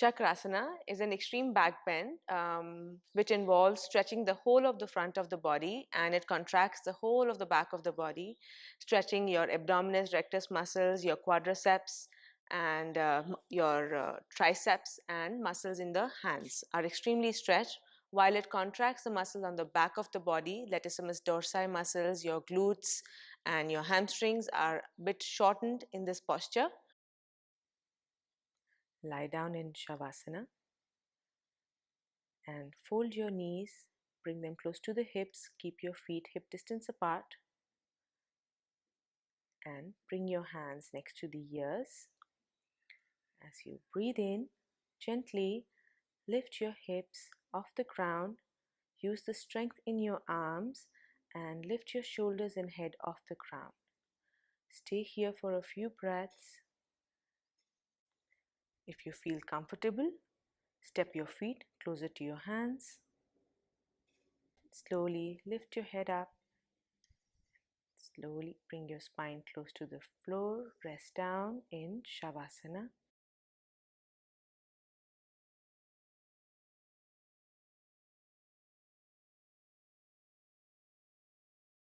Chakrasana is an extreme back bend which involves stretching the whole of the front of the body, and it contracts the whole of the back of the body, stretching your abdominis rectus muscles, your quadriceps, and your triceps and muscles in the hands are extremely stretched, while it contracts the muscles on the back of the body, latissimus dorsi muscles, your glutes, and your hamstrings are a bit shortened in this posture. Lie down in Shavasana and fold your knees, bring them close to the hips, keep your feet hip distance apart, and bring your hands next to the ears. As you breathe in, gently lift your hips off the ground, use the strength in your arms, and lift your shoulders and head off the ground. Stay here for a few breaths. If you feel comfortable, step your feet closer to your hands. Slowly lift your head up. Slowly bring your spine close to the floor. Rest down in Shavasana.